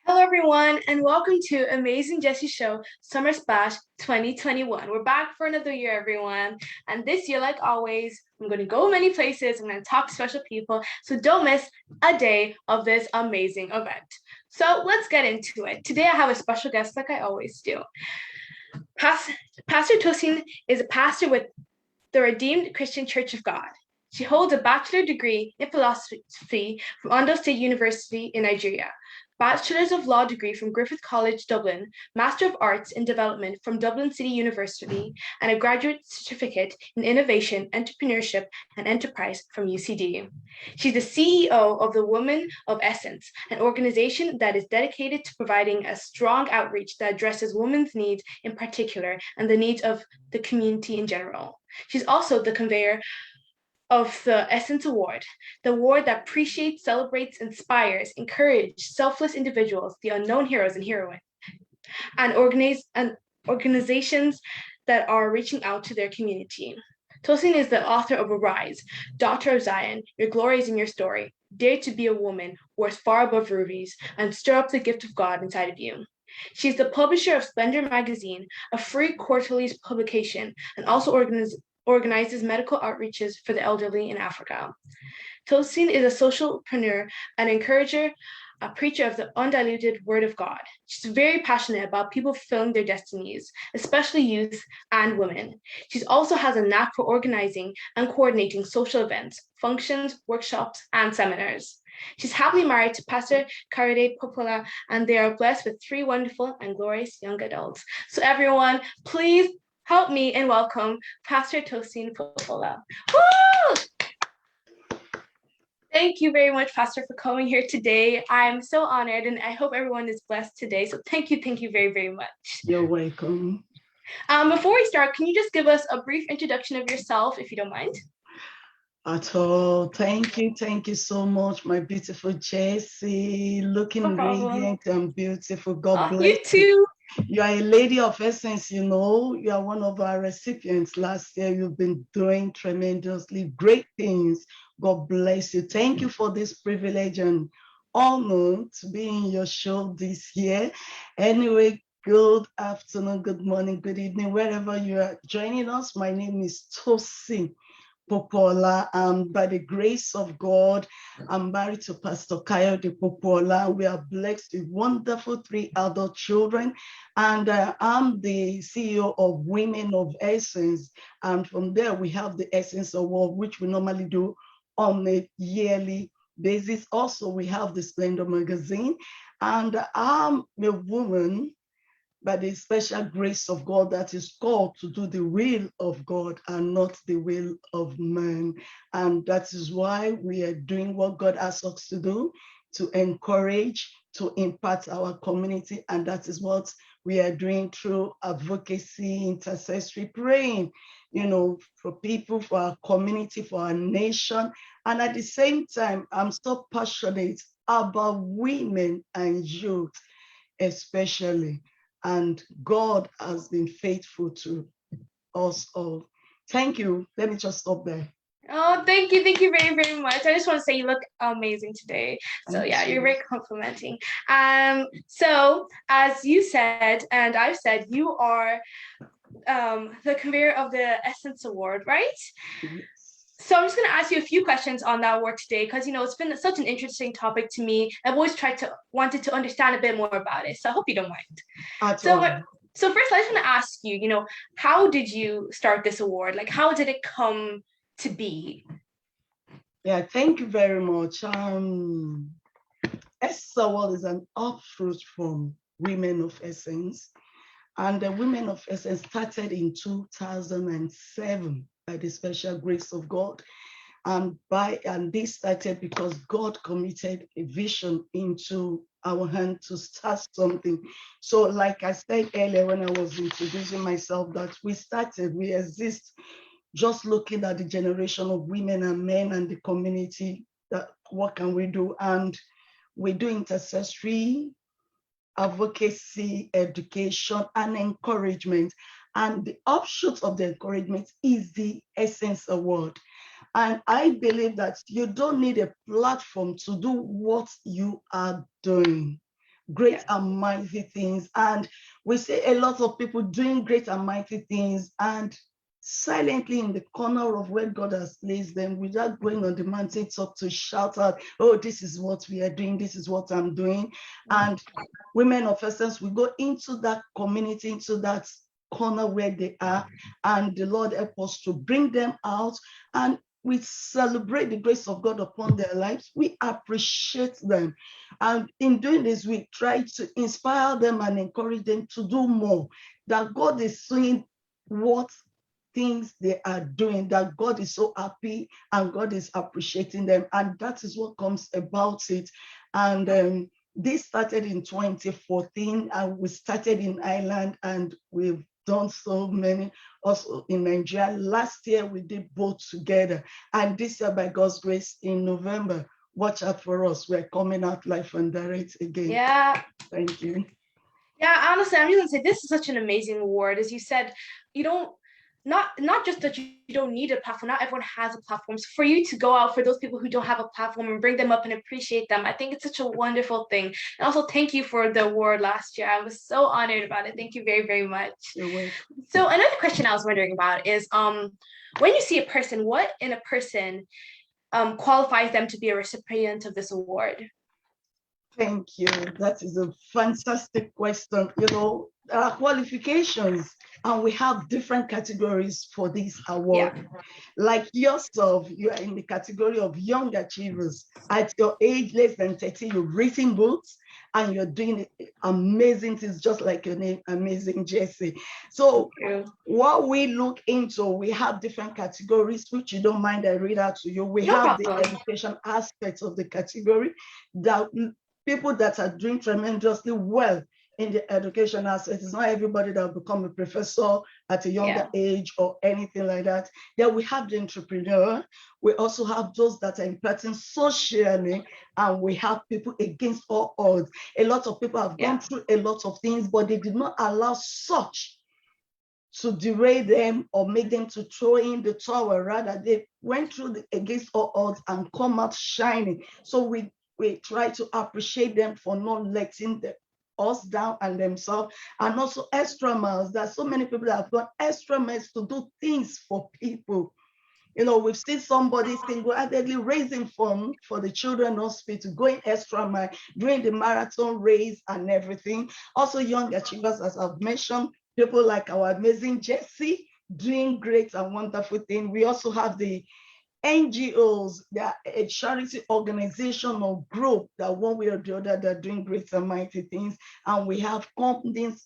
Hello, everyone, and welcome to Amazing Jessy Show Summer Splash 2021. We're back for another year, everyone. And this year, like always, I'm going to go many places. I'm going to talk to special people. So don't miss a day of this amazing event. So let's get into it. Today, I have a special guest, like I always do. Pastor Tosin is a pastor with the Redeemed Christian Church of God. She holds a bachelor degree in philosophy from Ondo State University in Nigeria, Bachelor's of Law degree from Griffith College, Dublin, Master of Arts in Development from Dublin City University, and a graduate certificate in Innovation, Entrepreneurship, and Enterprise from UCD. She's the CEO of the Women of Essence, an organization that is dedicated to providing a strong outreach that addresses women's needs in particular and the needs of the community in general. She's also the conveyor of the Essence Award, the award that appreciates, celebrates, inspires, encourages selfless individuals, the unknown heroes and heroines, and organizations that are reaching out to their community. Tosin is the author of Arise, Daughter of Zion, Your Glory is in Your Story, Dare to be a Woman, Worth Far Above Rubies, and Stir Up the Gift of God Inside of You. She's the publisher of Splendor Magazine, a free quarterly publication, and also organizes medical outreaches for the elderly in Africa. Tosin is a socialpreneur, an encourager, a preacher of the undiluted word of God. She's very passionate about people fulfilling their destinies, especially youth and women. She also has a knack for organizing and coordinating social events, functions, workshops, and seminars. She's happily married to Pastor Karide Popoola, and they are blessed with three wonderful and glorious young adults. So everyone, please help me and welcome Pastor Tosin Popoola. Woo! Thank you very much, Pastor, for coming here today. I'm so honored, and I hope everyone is blessed today. So thank you very, very much. You're welcome. Before we start, can you just give us a brief introduction of yourself, if you don't mind? At all. Thank you so much, my beautiful Jessy. Looking radiant and beautiful. God bless you too. You are a lady of essence, you know. You are one of our recipients last year. You've been doing tremendously great things. God bless you. Thank you for this privilege and honor to be in your show this year. Anyway, good afternoon, good morning, good evening, wherever you are joining us. My name is Tosin Popoola. By the grace of God, I'm married to Pastor Kayode Popoola. We are blessed with wonderful 3 adult children, and I'm the CEO of Women of Essence. And from there, we have the Essence Award, which we normally do on a yearly basis. Also, we have the Splendor magazine, and I'm a woman by the special grace of God that is called to do the will of God and not the will of man. And that is why we are doing what God asks us to do, to encourage, to impact our community. And that is what we are doing through advocacy, intercessory praying, you know, for people, for our community, for our nation. And at the same time, I'm so passionate about women and youth, especially. And God has been faithful to us all. Thank you. Let me just stop there. Oh, thank you very, very much. I just want to say you look amazing today. So yeah, you're very complimenting. So as you said, and I've said, you are the conveyor of the Essence Award, right? Yes. So I'm just going to ask you a few questions on that award today, because, you know, it's been such an interesting topic to me. I've always wanted to understand a bit more about it. So I hope you don't mind. So first, I just want to ask you, you know, how did you start this award? Like, how did it come to be? Yeah, thank you very much. Essence Award is an offshoot from Women of Essence. And the Women of Essence started in 2007 by the special grace of God. And this started because God committed a vision into our hand to start something. So like I said earlier when I was introducing myself, that we exist just looking at the generation of women and men and the community, that what can we do? And we do intercessory, advocacy, education, and encouragement. And the offshoot of the encouragement is the Essence Award. And I believe that you don't need a platform to do what you are doing. great and mighty things. And we see a lot of people doing great and mighty things and silently in the corner of where God has placed them without going on the mountaintop to shout out, oh, this is what we are doing, this is what I'm doing. And women of essence, we go into that community, into that corner where they are, and the Lord help us to bring them out, and we celebrate the grace of God upon their lives. We appreciate them. And in doing this, we try to inspire them and encourage them to do more, that God is seeing what things they are doing, that God is so happy and God is appreciating them. And that is what comes about it. And this started in 2014, and we started in Ireland, and we've done so many also in Nigeria. Last year, we did both together. And this year, by God's grace, in November, watch out for us. We're coming out live and direct again. Yeah. Thank you. Yeah, honestly, I'm just gonna say this is such an amazing award. As you said, you don't not just that you don't need a platform, not everyone has a platform. So for you to go out for those people who don't have a platform and bring them up and appreciate them, I think it's such a wonderful thing. And also thank you for the award last year. I was so honored about it. Thank you very, very much. You're welcome. So another question I was wondering about is when you see a person, what in a person qualifies them to be a recipient of this award? Thank you. That is a fantastic question. You know, there are qualifications, and we have different categories for this award. Yeah. Like yourself, you are in the category of young achievers. At your age, less than 30, you've written books and you're doing amazing things, just like your name, Amazing Jessy. So what we look into, we have different categories, which you don't mind I read out to you. We have the education aspects of the category, that people that are doing tremendously well in the education aspect. It's not everybody that will become a professor at a younger age or anything like that. Then we have the entrepreneur. We also have those that are imparting socially, and we have people against all odds. A lot of people have gone through a lot of things, but they did not allow such to derail them or make them to throw in the towel. Rather, they went through against all odds and come out shining. So we try to appreciate them for not letting us down and themselves, and also extra miles. There are so many people that have gone extra miles to do things for people. You know, we've seen somebody single-handedly raising funds for the children hospital, going extra mile, doing the marathon race and everything. Also, young achievers, as I've mentioned, people like our Amazing Jessy, doing great and wonderful things. We also have the NGOs, they are a charity organization or group that one way or the other, they're doing great and mighty things. And we have companies,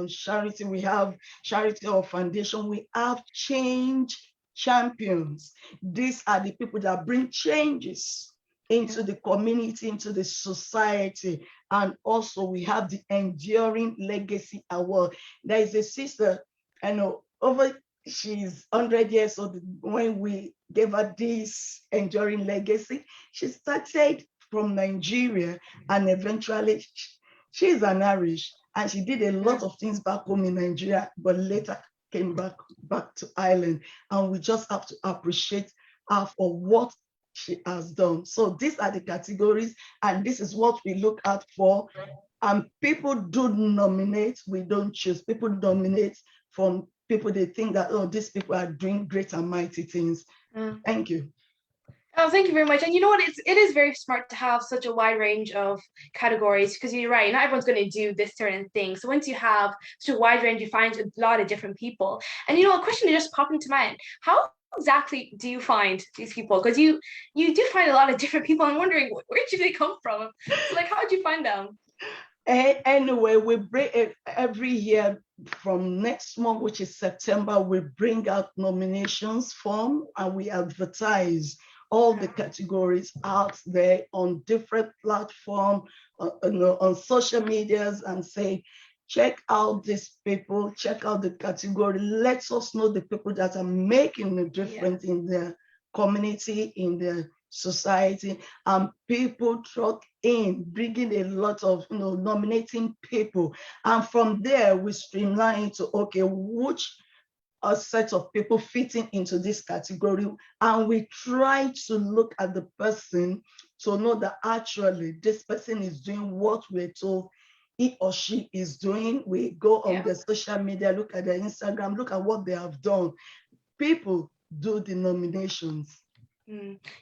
charity, we have charity or foundation, we have change champions. These are the people that bring changes into the community, into the society. And also we have the Enduring Legacy Award. There is a sister, I know, she's 100 years old. When we gave her this Enduring Legacy, she started from Nigeria, and eventually she's an Irish, and she did a lot of things back home in Nigeria, but later came back to Ireland. And we just have to appreciate her for what she has done. So these are the categories, and this is what we look out for. And people do nominate, we don't choose. People nominate from people they think that, oh, these people are doing great and mighty things. Thank you. Oh, thank you very much. And you know what? It is very smart to have such a wide range of categories, because you're right, not everyone's going to do this certain thing. So once you have such a wide range, you find a lot of different people. And you know, a question that just popped into my head: how exactly do you find these people? Because you do find a lot of different people. I'm wondering, where do they come from? So like, how did you find them? Anyway, we bring every year from next month, which is September, we bring out nominations form, and we advertise all the categories out there on different platforms, on social medias, and say, check out these people, check out the category. Let us know the people that are making a difference in their community, in their society. And people trot in, bringing a lot of, nominating people. And from there, we streamline to, okay, which a set of people fitting into this category, and we try to look at the person to know that actually this person is doing what we're told he or she is doing. We go on the social media, look at their Instagram, look at what they have done. People do the nominations.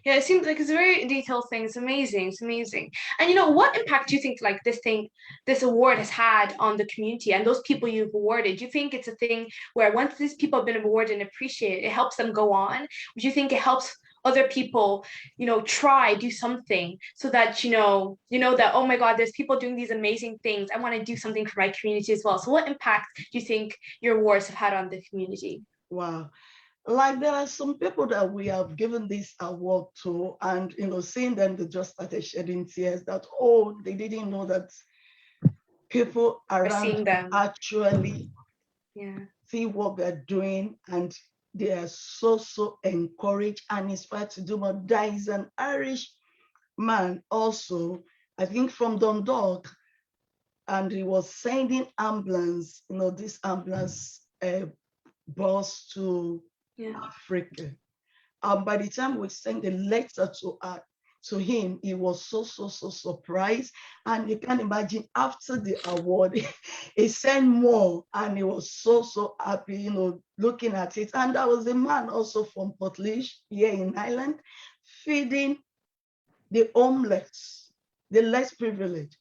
Yeah, it seems like it's a very detailed thing. It's amazing. It's amazing. And what impact do you think like this award has had on the community and those people you've awarded? Do you think it's a thing where once these people have been awarded and appreciated, it helps them go on? Would you think it helps other people, do something so that that, oh my God, there's people doing these amazing things. I want to do something for my community as well. So what impact do you think your awards have had on the community? Wow. Like there are some people that we have given this award to, and seeing them, they just started shedding tears that, oh, they didn't know that people around Seeing them. actually Yeah. see what they're doing, and they are so encouraged and inspired to do more. There is an Irish man also, I think from Dundalk, and he was sending ambulance, this ambulance bus to Africa. And by the time we sent the letter to him, he was so surprised. And you can imagine after the award, he sent more, and he was so happy, looking at it. And there was a man also from Portlaoise here in Ireland, feeding the homeless, the less privileged.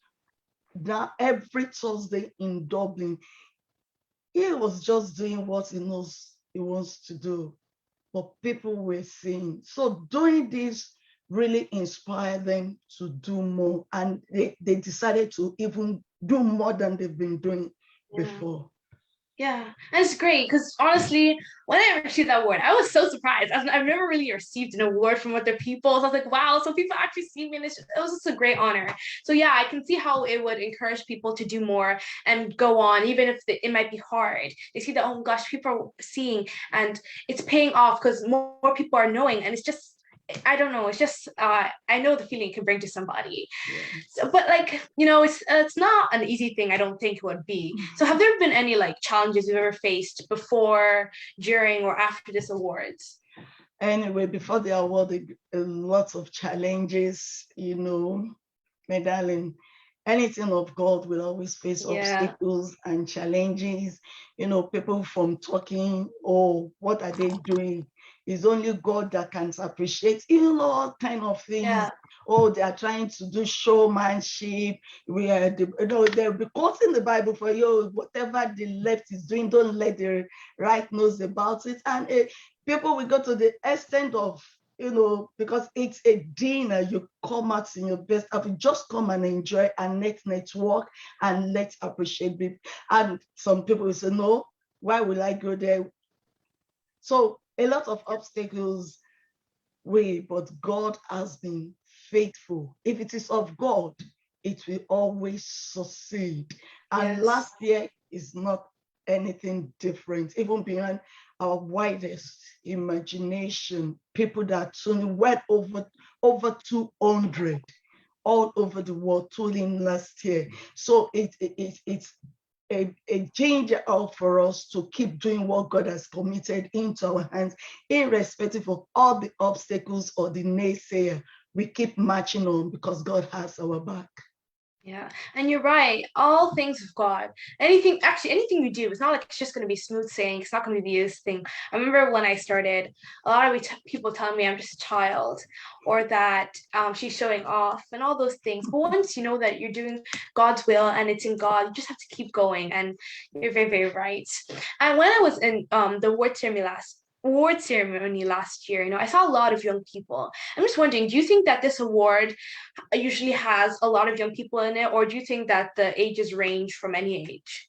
Now every Thursday in Dublin, he was just doing what he knows he wants to do, but people were seeing. So doing this really inspired them to do more, and they decided to even do more than they've been doing before. Yeah, and it's great because honestly, when I received that award, I was so surprised. I've never really received an award from other people. So I was like, wow, so people actually see me, and it was just a great honor. So yeah, I can see how it would encourage people to do more and go on, even if it might be hard. They see that, oh gosh, people are seeing, and it's paying off because more people are knowing, and it's just, I don't know. It's just I know the feeling it can bring to somebody. So, but it's not an easy thing. I don't think it would be. So, have there been any like challenges you've ever faced before, during, or after this awards? Anyway, before the award, lots of challenges. My darling, anything of God will always face obstacles and challenges. People from talking, oh, what are they doing? It's only God that can appreciate, all kind of things. Yeah. Oh, they are trying to do showmanship. They'll be quoting the Bible for you. Whatever the left is doing, don't let the right knows about it. And people will go to the extent of, because it's a dinner, you come out in your best outfit, just come and enjoy and let's network and let's appreciate people. And some people will say, no, why will I go there? So a lot of obstacles, but God has been faithful. If it is of God, it will always succeed. And last year is not anything different, even beyond our widest imagination. People that tuned well over 200 all over the world tuning last year. So it's a changer out for us to keep doing what God has committed into our hands, irrespective of all the obstacles or the naysayer. We keep marching on because God has our back. Yeah, and you're right. All things of God. Anything you do, it's not like it's just going to be smooth sailing. It's not going to be this thing. I remember when I started, a lot of people telling me I'm just a child, or that she's showing off, and all those things. But once you know that you're doing God's will and it's in God, you just have to keep going. And you're very, very right. And when I was in the award ceremony last year, I saw a lot of young people. I'm just wondering, do you think that this award usually has a lot of young people in it, or do you think that the ages range from any age?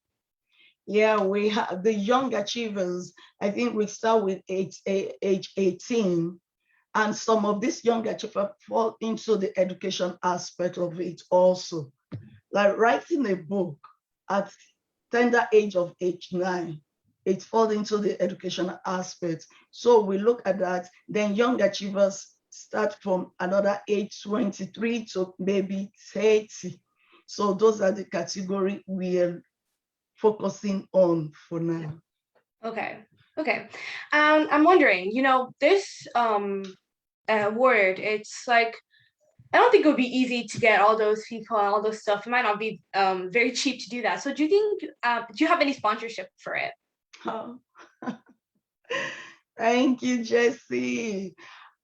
Yeah, we have the young achievers. I think we start with age 18, and some of these young achievers fall into the education aspect of it also. Like writing a book at tender age of age 9, it falls into the educational aspect. So we look at that. Then young achievers start from another age 23 to maybe 30. So those are the category we are focusing on for now. Okay. I'm wondering, this word, it's like I don't think it would be easy to get all those people and all those stuff. It might not be very cheap to do that. So do you think do you have any sponsorship for it? Oh, thank you, Jessy.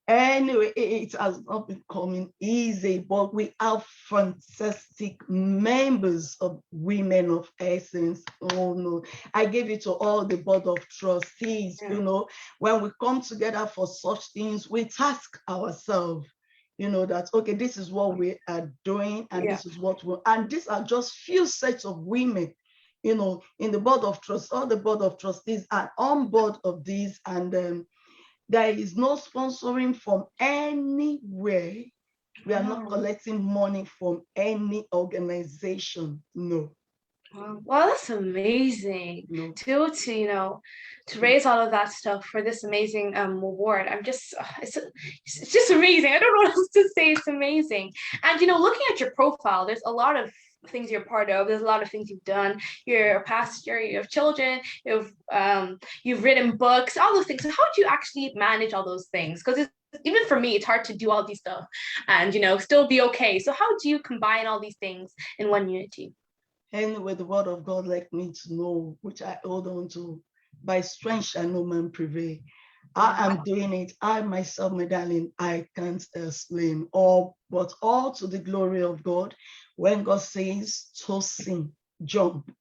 Anyway, it has not been coming easy, but we have fantastic members of Women of Essence. Oh no, I gave it to all the board of trustees. Yeah. You know, when we come together for such things, we task ourselves. You know that okay, this is what we are doing, and Yeah. this is what we and these are just few sets of women. You know, in the board of trust, all the board of trustees are on board of these, and there is no sponsoring from anywhere. We are not Wow. collecting money from any organization. No, Wow, that's amazing. no. To to raise all of that stuff for this amazing award. I'm just it's just amazing. I don't know what else to say. It's amazing. And looking at your profile, there's a lot of things you're part of. There's a lot of things you've done. You're a pastor, you have children, you've written books, all those things. So how do you actually manage all those things? Because even for me, it's hard to do all these stuff and still be okay. So how do you combine all these things in one unity? And with the word of God, like me to know, which I hold on to, by strength shall no man prevail. I am doing it. I myself, my darling, I can't explain all, but all to the glory of God. When God says, Tosin, jump,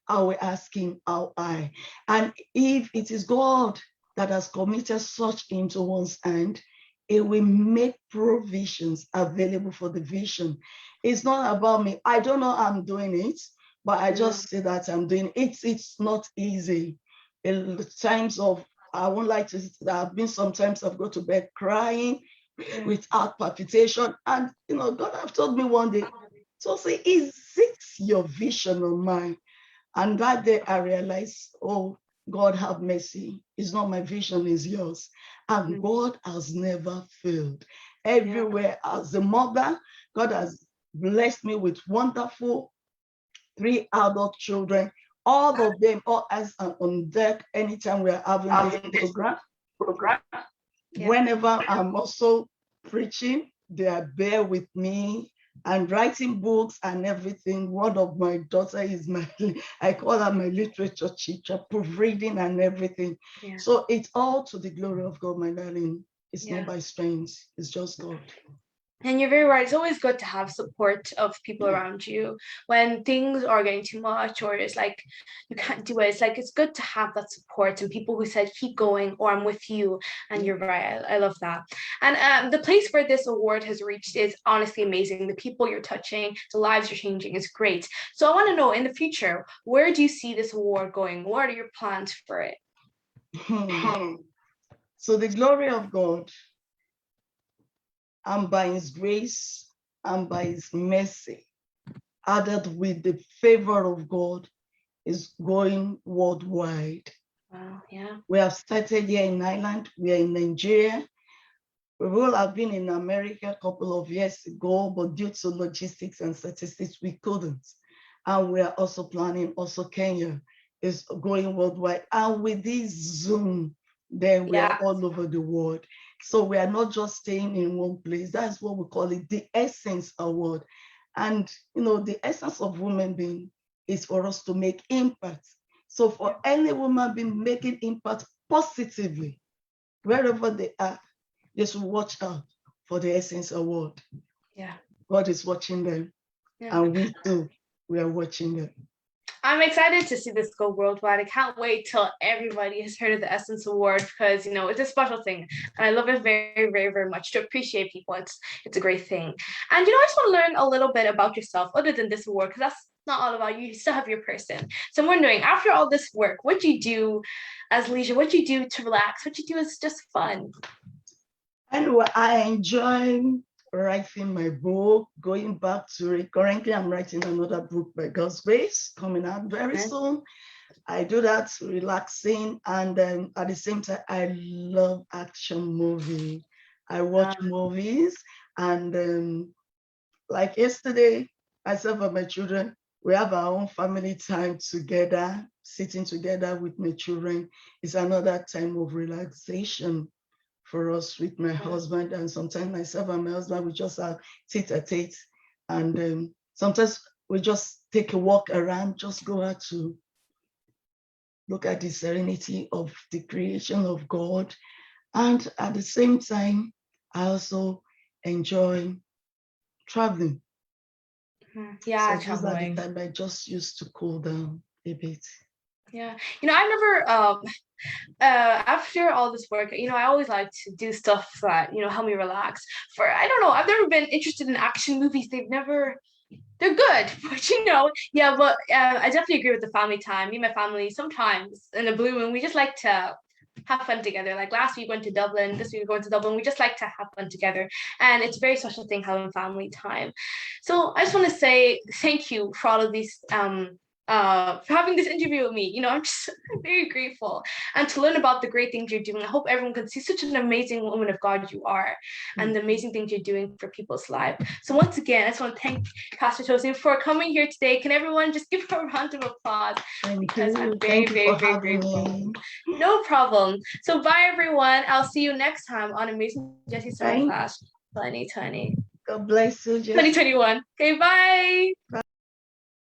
I will ask him how I. And if it is God that has committed such into one's hand, it will make provisions available for the vision. It's not about me. I don't know I'm doing it, but I just say that I'm doing it. It's not easy. In the times of, I won't like to, there have been sometimes I've got to bed crying without palpitation. And, God have told me one day, so say, is it your vision or mine? And that day I realized, oh, God have mercy. It's not my vision, it's yours. And God has never failed. Everywhere as a mother, God has blessed me with wonderful 3 adult children. All of them, all as on deck anytime we are having this program. Whenever I'm also preaching, they are there with me and writing books and everything. One of my daughter is I call her my literature teacher, proofreading and everything. Yeah. So it's all to the glory of God, my darling. It's Yeah. not by strength, it's just God. And you're very right. It's always good to have support of people around you when things are getting too much or it's like you can't do it. It's like it's good to have that support and people who said keep going or I'm with you. And you're right. I love that. And the place where this award has reached is honestly amazing. The people you're touching, the lives you're changing is great. So I want to know in the future, where do you see this award going? What are your plans for it? So the glory of God, and by his grace and by his mercy, added with the favor of God, is going worldwide. Wow, yeah. We have started here in Ireland, we are in Nigeria. We will have been in America a couple of years ago, but due to logistics and statistics, we couldn't. And we are also planning, also Kenya is going worldwide. And with this Zoom, then we are all over the world. So we are not just staying in one place. That's what we call it, the Essence Award. And, the essence of women being is for us to make impact. So for any woman being making impact positively, wherever they are, they should watch out for the Essence Award. Yeah. God is watching them. Yeah. And we too, we are watching them. I'm excited to see this go worldwide. I can't wait till everybody has heard of the Essence Award because it's a special thing, and I love it very, very, very much. To appreciate people, it's a great thing. And I just want to learn a little bit about yourself, other than this award, because that's not all about you. You still have your person. So I'm wondering, after all this work, what do you do as leisure? What do you do to relax? What do you do as just fun? Anyway, I enjoy writing my book, going back to it. Currently, I'm writing another book by God's grace, coming out very soon. I do that relaxing, and at the same time, I love action movie. I watch movies, and like yesterday, myself and my children, we have our own family time together, sitting together with my children. It's another time of relaxation for us with my husband, and sometimes myself and my husband, we just have tete-a-tete, and sometimes we just take a walk around, just go out to look at the serenity of the creation of God. And at the same time, I also enjoy traveling. Yeah, So those are the traveling. time I just used to cool down a bit. Yeah, I never after all this work, I always like to do stuff that help me relax. I don't know, I've never been interested in action movies. They're good, but yeah. But I definitely agree with the family time. Me and my family sometimes in a blue moon, we just like to have fun together. Like last week we went to Dublin, this week we're going to Dublin. We just like to have fun together, and it's a very special thing having family time. So I just want to say thank you for all of these for having this interview with me. I'm just very grateful, and to learn about the great things you're doing. I hope everyone can see such an amazing woman of God you are, and the amazing things you're doing for people's lives. So once again, I just want to thank Pastor Tosin for coming here today. Can everyone just give her a round of applause? Because I'm very, very, very grateful. No problem. So bye everyone. I'll see you next time on Amazing Jessy Summer Class 2020. God bless you, Jessy. 2021. Okay, bye. Bye.